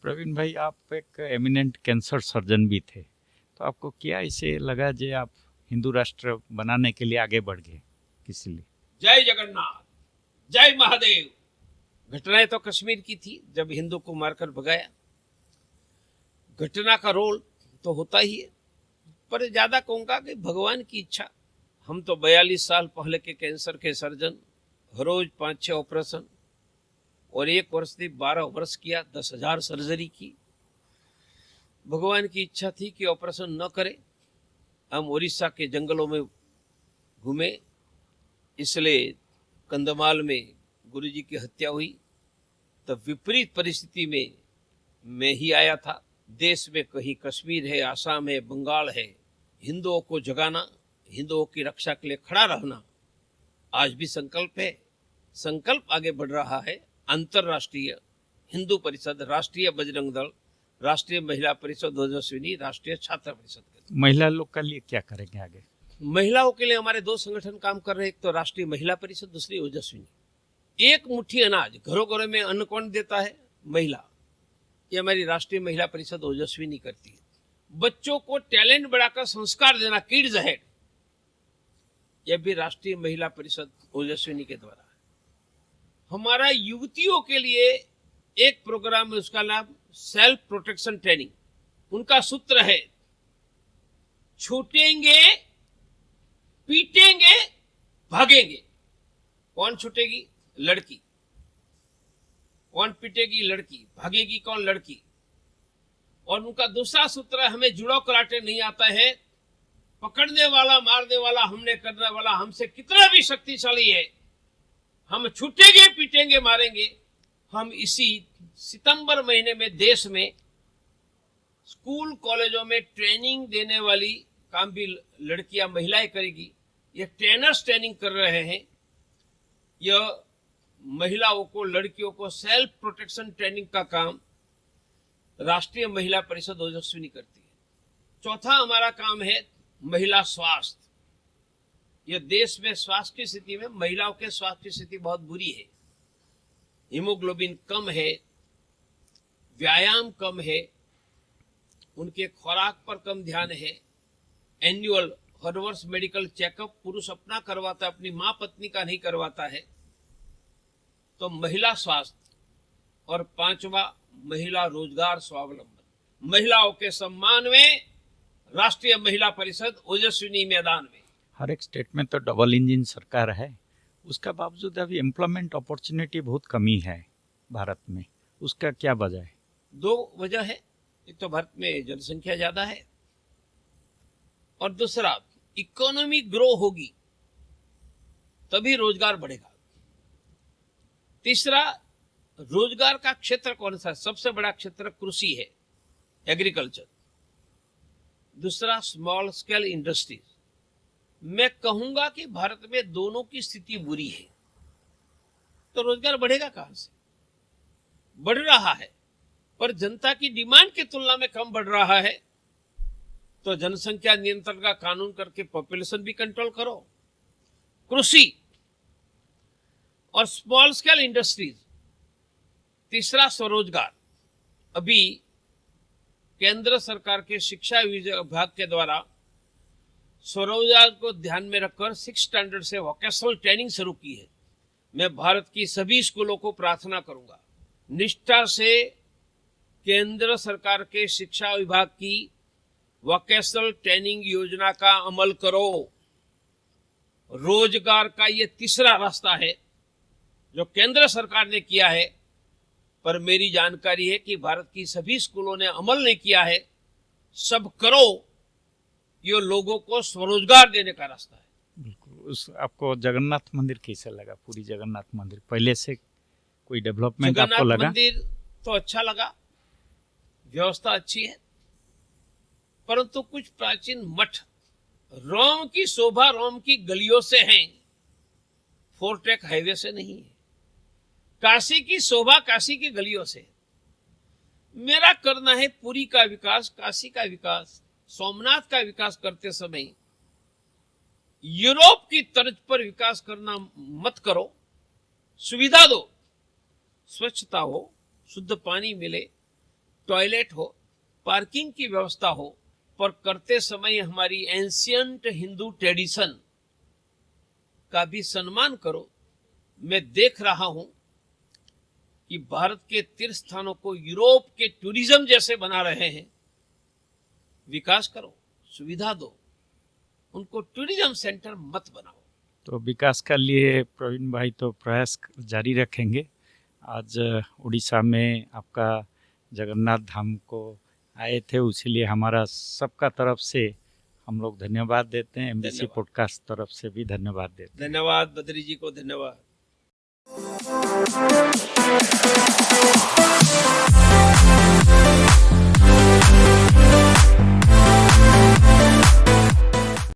प्रवीण भाई, आप एक एमिनेंट कैंसर सर्जन भी थे, तो आपको क्या इसे लगा जे आप हिंदू राष्ट्र बनाने के लिए आगे बढ़ गए किस लिए? जय जगन्नाथ, जय महादेव। घटनाएं तो कश्मीर की थी जब हिंदू को मारकर भगाया। घटना का रोल तो होता ही है, पर ज्यादा कहूंगा कि भगवान की इच्छा। हम तो 42 साल पहले के कैंसर के सर्जन, हर रोज 5-6 ऑपरेशन, और 1 वर्ष थी 12 वर्ष किया, 10,000 सर्जरी की। भगवान की इच्छा थी कि ऑपरेशन न करें। हम उड़ीसा के जंगलों में घूमे, इसलिए कंधमाल में गुरुजी की हत्या हुई। तब विपरीत परिस्थिति में मैं ही आया था। देश में कहीं कश्मीर है, आसाम है, बंगाल है, हिंदुओं को जगाना, हिंदुओं की रक्षा के लिए खड़ा रहना आज भी संकल्प है। संकल्प आगे बढ़ रहा है। अंतरराष्ट्रीय हिंदू परिषद, राष्ट्रीय बजरंग दल, राष्ट्रीय महिला परिषद ओजस्विनी, राष्ट्रीय छात्र परिषद के महिला लोग के लिए क्या करेंगे आगे? महिलाओं के लिए हमारे 2 संगठन काम कर रहे हैं। एक तो राष्ट्रीय महिला परिषद, दूसरी ओजस्विनी। एक मुट्ठी अनाज घरों घरों में अन्न कौन देता है? महिला। ये हमारी राष्ट्रीय महिला परिषद ओजस्विनी करती है। बच्चों को टैलेंट बढ़ाकर संस्कार देना, किड्स अहेड, यह भी राष्ट्रीय महिला परिषद ओजस्विनी के द्वारा है। हमारा युवतियों के लिए एक प्रोग्राम है, उसका नाम सेल्फ प्रोटेक्शन ट्रेनिंग। उनका सूत्र है, छूटेंगे, पीटेंगे, भागेंगे। कौन छूटेगी? लड़की। कौन पीटेगी? लड़की। भागेगी कौन? लड़की। और उनका दूसरा सूत्र है, हमें जुड़ो कराटे नहीं आता है, पकड़ने वाला, मारने वाला, हमने करने वाला हमसे कितना भी शक्तिशाली है, हम छूटेंगे, पीटेंगे, मारेंगे। हम इसी सितंबर महीने में देश में स्कूल कॉलेजों में ट्रेनिंग देने वाली काम भी लड़कियां, महिलाएं करेगी। ये ट्रेनर्स ट्रेनिंग कर रहे हैं। यह महिलाओं को, लड़कियों को सेल्फ प्रोटेक्शन ट्रेनिंग का काम राष्ट्रीय महिला परिषद ओजस्विनी करती है। चौथा हमारा काम है महिला स्वास्थ्य। यह देश में स्वास्थ्य की स्थिति में, महिलाओं के स्वास्थ्य की स्थिति बहुत बुरी है। हीमोग्लोबिन कम है, व्यायाम कम है, उनके खुराक पर कम ध्यान है। एनुअल, हर वर्ष मेडिकल चेकअप पुरुष अपना करवाता है, अपनी मां पत्नी का नहीं करवाता है। तो महिला स्वास्थ्य। और 5वां, महिला रोजगार स्वावलंबन। महिलाओं के सम्मान में राष्ट्रीय महिला परिषद ओजस्विनी मैदान में। हर एक स्टेट में तो डबल इंजन सरकार है, उसका बावजूद अभी एम्प्लॉयमेंट अपॉर्चुनिटी बहुत कमी है भारत में। उसका क्या वजह है? 2 वजह है। एक तो भारत में जनसंख्या ज्यादा है, और दूसरा इकोनॉमी ग्रो होगी तभी रोजगार बढ़ेगा। तीसरा, रोजगार का क्षेत्र कौन सा? सबसे बड़ा क्षेत्र कृषि है, एग्रीकल्चर। दूसरा, स्मॉल स्केल इंडस्ट्रीज। मैं कहूंगा कि भारत में दोनों की स्थिति बुरी है, तो रोजगार बढ़ेगा कहां से? बढ़ रहा है, पर जनता की डिमांड की तुलना में कम बढ़ रहा है। तो जनसंख्या नियंत्रण का कानून करके पॉपुलेशन भी कंट्रोल करो। कृषि और स्मॉल स्केल इंडस्ट्रीज। तीसरा, स्वरोजगार। अभी केंद्र सरकार के शिक्षा विभाग के द्वारा स्वरोजगार को ध्यान में रखकर 6 स्टैंडर्ड से वोकेशनल ट्रेनिंग शुरू की है। मैं भारत की सभी स्कूलों को प्रार्थना करूंगा, निष्ठा से केंद्र सरकार के शिक्षा विभाग की वोकेशनल ट्रेनिंग योजना का अमल करो। रोजगार का ये तीसरा रास्ता है जो केंद्र सरकार ने किया है, पर मेरी जानकारी है कि भारत की सभी स्कूलों ने अमल नहीं किया है। सब करो, ये लोगों को स्वरोजगार देने का रास्ता है। बिल्कुल। आपको जगन्नाथ मंदिर कैसा लगा? पूरी जगन्नाथ मंदिर पहले से कोई डेवलपमेंट आपको जगन्नाथ लगा? मंदिर तो अच्छा लगा, व्यवस्था अच्छी है, परंतु कुछ प्राचीन मठ, रोम की शोभा रोम की गलियों से है, फोर्टेक हाईवे से नहीं है। काशी की शोभा काशी की गलियों से। मेरा करना है पुरी का विकास, काशी का विकास, सोमनाथ का विकास करते समय यूरोप की तर्ज पर विकास करना मत करो। सुविधा दो, स्वच्छता हो, शुद्ध पानी मिले, टॉयलेट हो, पार्किंग की व्यवस्था हो, पर करते समय हमारी एंशियंट हिंदू ट्रेडिशन का भी सम्मान करो। मैं देख रहा हूं कि भारत के तीर्थ स्थानों को यूरोप के टूरिज्म जैसे बना रहे हैं। विकास करो, सुविधा दो, उनको टूरिज्म सेंटर मत बनाओ। तो विकास के लिए प्रवीण भाई तो प्रयास जारी रखेंगे। आज उड़ीसा में आपका जगन्नाथ धाम को आए थे, इसीलिए हमारा सबका तरफ से हम लोग धन्यवाद देते हैं। एमबीसी धन्यवाद। पॉडकास्ट तरफ से भी धन्यवाद देते हैं। धन्यवाद बद्री जी को, धन्यवाद।